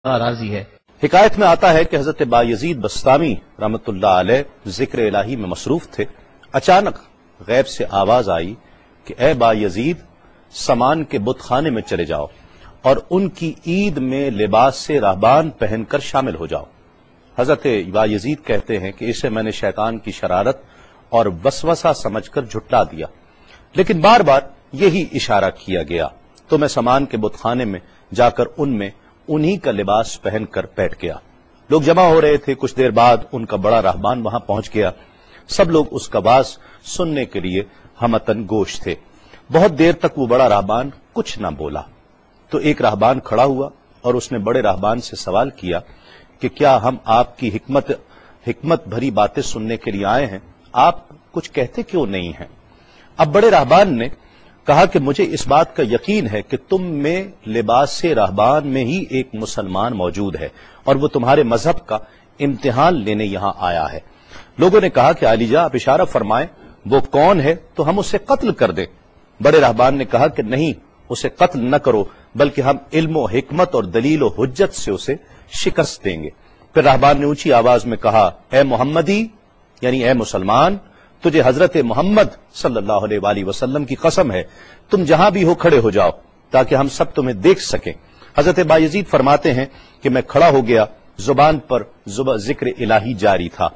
راضی ہے۔ حکایت میں آتا ہے کہ حضرت بایزید بستامی رحمۃ اللہ علیہ ذکر الہی میں مصروف تھے، اچانک غیب سے آواز آئی کہ اے بایزید، سامان کے بت خانے میں چلے جاؤ اور ان کی عید میں لباس سے راہبان پہن کر شامل ہو جاؤ۔ حضرت بایزید کہتے ہیں کہ اسے میں نے شیطان کی شرارت اور وسوسہ سمجھ کر جھٹلا دیا، لیکن بار بار یہی اشارہ کیا گیا تو میں سامان کے بت خانے میں جا کر ان میں انہی کا لباس پہن کر بیٹھ گیا۔ لوگ جمع ہو رہے تھے، کچھ دیر بعد ان کا بڑا راہبان وہاں پہنچ گیا۔ سب لوگ اس کا باز سننے کے لیے ہمتن گوش تھے۔ بہت دیر تک وہ بڑا راہبان کچھ نہ بولا تو ایک راہبان کھڑا ہوا اور اس نے بڑے راہبان سے سوال کیا کہ کیا ہم آپ کی حکمت بھری باتیں سننے کے لیے آئے ہیں، آپ کچھ کہتے کیوں نہیں ہیں؟ اب بڑے راہبان نے کہا کہ مجھے اس بات کا یقین ہے کہ تم میں لباس سے راہبان میں ہی ایک مسلمان موجود ہے اور وہ تمہارے مذہب کا امتحان لینے یہاں آیا ہے۔ لوگوں نے کہا کہ علی جاں آپ اشارہ فرمائیں، وہ کون ہے تو ہم اسے قتل کر دیں۔ بڑے راہبان نے کہا کہ نہیں، اسے قتل نہ کرو، بلکہ ہم علم و حکمت اور دلیل و حجت سے اسے شکست دیں گے۔ پھر راہبان نے اونچی آواز میں کہا، اے محمدی، یعنی اے مسلمان، تجھے حضرت محمد صلی اللہ علیہ وآلہ وسلم کی قسم ہے، تم جہاں بھی ہو کھڑے ہو جاؤ تاکہ ہم سب تمہیں دیکھ سکیں۔ حضرت بایزید فرماتے ہیں کہ میں کھڑا ہو گیا، زبان پر ذکر الہی جاری تھا۔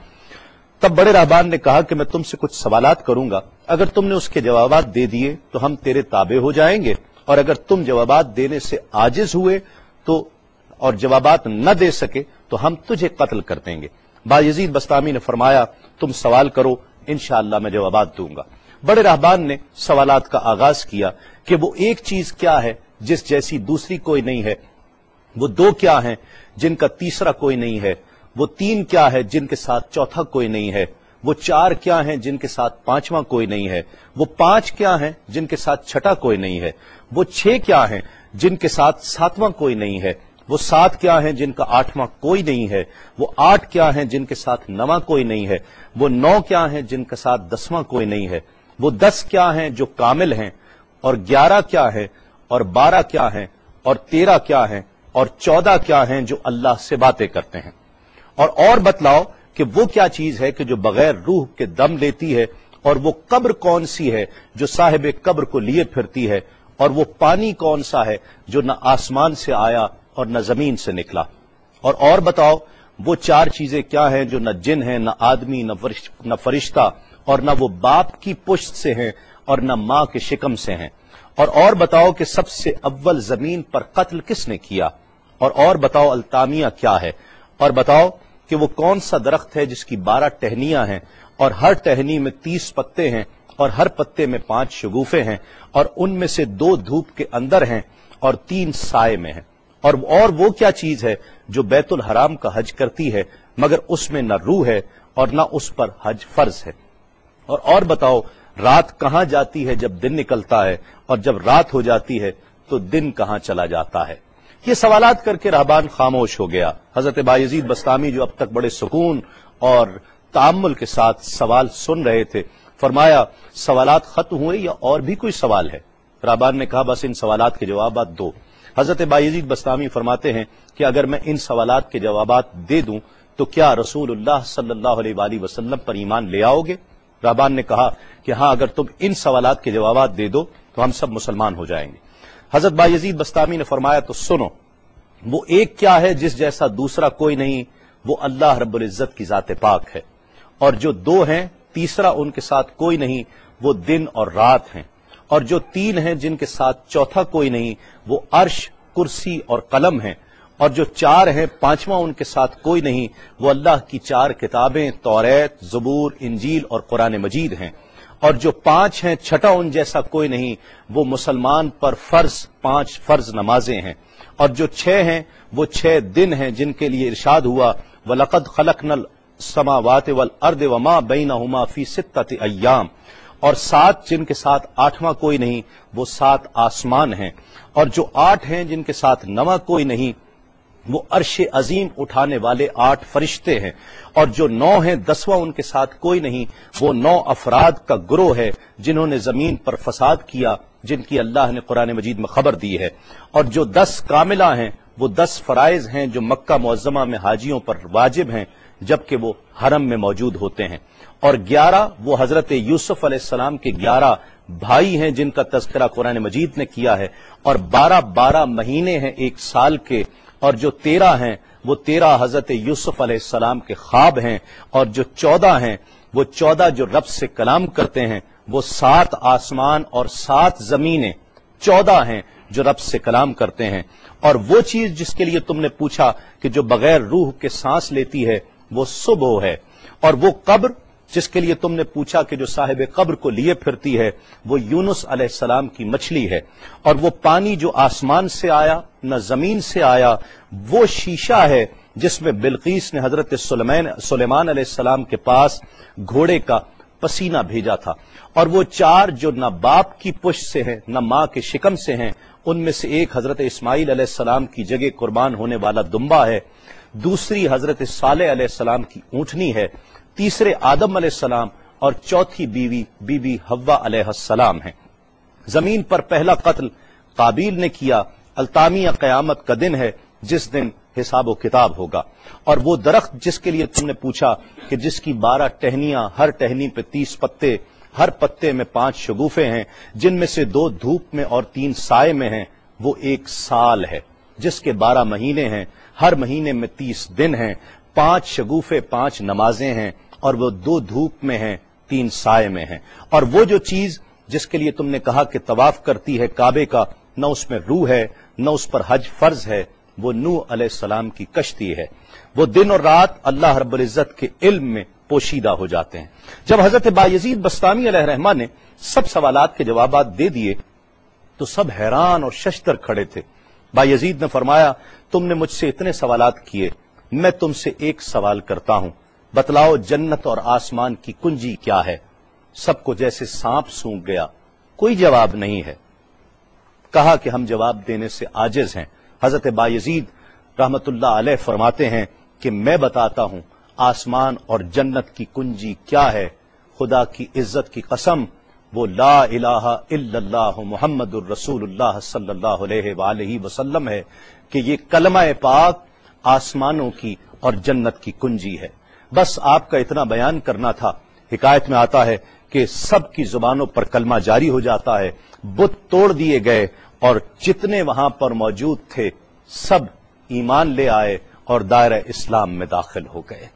تب بڑے راہبان نے کہا کہ میں تم سے کچھ سوالات کروں گا، اگر تم نے اس کے جوابات دے دیے تو ہم تیرے تابع ہو جائیں گے، اور اگر تم جوابات دینے سے عاجز ہوئے تو اور جوابات نہ دے سکے تو ہم تجھے قتل کر دیں گے۔ بایزید بستامی نے فرمایا، تم سوال کرو، انشاءاللہ میں جوابات دوں گا۔ بڑے راہبان نے سوالات کا آغاز کیا کہ وہ ایک چیز کیا ہے جس جیسی دوسری کوئی نہیں ہے، وہ دو کیا ہیں جن کا تیسرا کوئی نہیں ہے، وہ تین کیا ہے جن کے ساتھ چوتھا کوئی نہیں ہے، وہ چار کیا ہیں جن کے ساتھ پانچواں کوئی نہیں ہے، وہ پانچ کیا ہیں جن کے ساتھ چھٹا کوئی نہیں ہے، وہ چھ کیا ہیں جن کے ساتھ ساتواں کوئی نہیں ہے، وہ سات کیا ہیں جن کا آٹھواں کوئی نہیں ہے، وہ آٹھ کیا ہیں جن کے ساتھ نواں کوئی نہیں ہے، وہ نو کیا ہیں جن کے ساتھ دسواں کوئی نہیں ہے، وہ 10 کیا ہیں جو کامل ہیں، اور 11 کیا ہیں، اور 12 کیا ہیں، اور 13 کیا ہیں، اور 14 کیا ہیں جو اللہ سے باتیں کرتے ہیں۔ اور بتلاؤ کہ وہ کیا چیز ہے کہ جو بغیر روح کے دم لیتی ہے، اور وہ قبر کون سی ہے جو صاحب قبر کو لیے پھرتی ہے، اور وہ پانی کون سا ہے جو نہ آسمان سے آیا اور نہ زمین سے نکلا۔ اور بتاؤ وہ چار چیزیں کیا ہیں جو نہ جن ہیں، نہ آدمی، نہ فرشتہ، اور نہ وہ باپ کی پشت سے ہیں اور نہ ماں کے شکم سے ہیں۔ اور بتاؤ کہ سب سے اول زمین پر قتل کس نے کیا، اور بتاؤ التامیہ کیا ہے، اور بتاؤ کہ وہ کون سا درخت ہے جس کی 12 ٹہنیاں ہیں اور ہر ٹہنی میں 30 پتے ہیں اور ہر پتے میں 5 شگوفے ہیں، اور ان میں سے 2 دھوپ کے اندر ہیں اور 3 سائے میں ہیں۔ اور وہ کیا چیز ہے جو بیت الحرام کا حج کرتی ہے مگر اس میں نہ روح ہے اور نہ اس پر حج فرض ہے۔ اور بتاؤ رات کہاں جاتی ہے جب دن نکلتا ہے، اور جب رات ہو جاتی ہے تو دن کہاں چلا جاتا ہے۔ یہ سوالات کر کے راہبان خاموش ہو گیا۔ حضرت بایزید بستامی جو اب تک بڑے سکون اور تأمل کے ساتھ سوال سن رہے تھے، فرمایا، سوالات ختم ہوئے یا اور بھی کوئی سوال ہے؟ راہبان نے کہا، بس ان سوالات کے جوابات دو۔ حضرت بایزید بستامی فرماتے ہیں کہ اگر میں ان سوالات کے جوابات دے دوں تو کیا رسول اللہ صلی اللہ علیہ وآلہ وسلم پر ایمان لے آؤ گے؟ راہبان نے کہا کہ ہاں، اگر تم ان سوالات کے جوابات دے دو تو ہم سب مسلمان ہو جائیں گے۔ حضرت بایزید بستامی نے فرمایا، تو سنو، وہ ایک کیا ہے جس جیسا دوسرا کوئی نہیں، وہ اللہ رب العزت کی ذات پاک ہے، اور جو 2 ہیں تیسرا ان کے ساتھ کوئی نہیں، وہ دن اور رات ہیں، اور جو 3 ہیں جن کے ساتھ چوتھا کوئی نہیں، وہ عرش، کرسی اور قلم ہیں، اور جو 4 ہیں 5واں ان کے ساتھ کوئی نہیں، وہ اللہ کی 4 کتابیں توریت، زبور، انجیل اور قرآن مجید ہیں، اور جو 5 ہیں چھٹا ان جیسا کوئی نہیں، وہ مسلمان پر فرض 5 فرض نمازیں ہیں، اور جو 6 ہیں وہ 6 دن ہیں جن کے لیے ارشاد ہوا، وَلَقَدْ خَلَقْنَا السَّمَاوَاتِ وَالْأَرْضَ وَمَا بَيْنَهُمَا فِي 6 أَيَّامٍ، اور 7 جن کے ساتھ 8واں کوئی نہیں، وہ 7 آسمان ہیں، اور جو 8 ہیں جن کے ساتھ 9واں کوئی نہیں، وہ عرش عظیم اٹھانے والے 8 فرشتے ہیں، اور جو 9 ہیں 10واں ان کے ساتھ کوئی نہیں، وہ 9 افراد کا گروہ ہے جنہوں نے زمین پر فساد کیا، جن کی اللہ نے قرآن مجید میں خبر دی ہے، اور جو 10 کاملہ ہیں وہ 10 فرائض ہیں جو مکہ معظمہ میں حاجیوں پر واجب ہیں جبکہ وہ حرم میں موجود ہوتے ہیں، اور 11 وہ حضرت یوسف علیہ السلام کے 11 بھائی ہیں جن کا تذکرہ قرآن مجید نے کیا ہے، اور 12 مہینے ہیں ایک سال کے، اور جو 13 ہیں وہ 13 حضرت یوسف علیہ السلام کے خواب ہیں، اور جو 14 ہیں وہ 14 جو رب سے کلام کرتے ہیں، وہ 7 آسمان اور 7 زمینیں 14 ہیں جو رب سے کلام کرتے ہیں، اور وہ چیز جس کے لیے تم نے پوچھا کہ جو بغیر روح کے سانس لیتی ہے وہ صبح ہے، اور وہ قبر جس کے لیے تم نے پوچھا کہ جو صاحب قبر کو لیے پھرتی ہے وہ یونس علیہ السلام کی مچھلی ہے، اور وہ پانی جو آسمان سے آیا نہ زمین سے آیا وہ شیشہ ہے جس میں بلقیس نے حضرت سلیمان علیہ السلام کے پاس گھوڑے کا پسینہ بھیجا تھا، اور وہ 4 جو نہ باپ کی پشت سے ہیں نہ ماں کے شکم سے ہیں، ان میں سے ایک حضرت اسماعیل علیہ السلام کی جگہ قربان ہونے والا دمبا ہے، دوسری حضرت صالح علیہ السلام کی اونٹنی ہے، تیسرے آدم علیہ السلام، اور چوتھی بیوی بی بی حوا علیہ السلام ہیں۔ زمین پر پہلا قتل قابیل نے کیا، التامیہ قیامت کا دن ہے جس دن حساب و کتاب ہوگا، اور وہ درخت جس کے لیے تم نے پوچھا کہ جس کی 12 ٹہنیاں، ہر ٹہنی پہ 30 پتے، ہر پتے میں 5 شگوفے ہیں جن میں سے 2 دھوپ میں اور 3 سائے میں ہیں، وہ 1 سال ہے جس کے 12 مہینے ہیں، ہر مہینے میں 30 دن ہیں، 5 شگوفے 5 نمازیں ہیں، اور وہ 2 دھوپ میں ہیں 3 سائے میں ہیں، اور وہ جو چیز جس کے لیے تم نے کہا کہ طواف کرتی ہے کعبے کا، نہ اس میں روح ہے نہ اس پر حج فرض ہے، وہ نوح علیہ السلام کی کشتی ہے، وہ دن اور رات اللہ رب العزت کے علم میں پوشیدہ ہو جاتے ہیں۔ جب حضرت بایزید بسطامی علیہ الرحمہ نے سب سوالات کے جوابات دے دیے تو سب حیران اور ششدر کھڑے تھے۔ بایزید نے فرمایا تم نے مجھ سے اتنے سوالات کیے، میں تم سے ایک سوال کرتا ہوں، بتلاؤ جنت اور آسمان کی کنجی کیا ہے؟ سب کو جیسے سانپ سونگھ گیا، کوئی جواب نہیں ہے۔ کہا کہ ہم جواب دینے سے عاجز ہیں۔ حضرت بایزید رحمت اللہ علیہ فرماتے ہیں کہ میں بتاتا ہوں آسمان اور جنت کی کنجی کیا ہے، خدا کی عزت کی قسم وہ لا الہ الا اللہ محمد الرسول اللہ صلی اللہ علیہ وآلہ وسلم ہے کہ یہ کلمہ پاک آسمانوں کی اور جنت کی کنجی ہے۔ بس آپ کا اتنا بیان کرنا تھا۔ حکایت میں آتا ہے کہ سب کی زبانوں پر کلمہ جاری ہو جاتا ہے، بت توڑ دیے گئے، اور جتنے وہاں پر موجود تھے سب ایمان لے آئے اور دائرہ اسلام میں داخل ہو گئے۔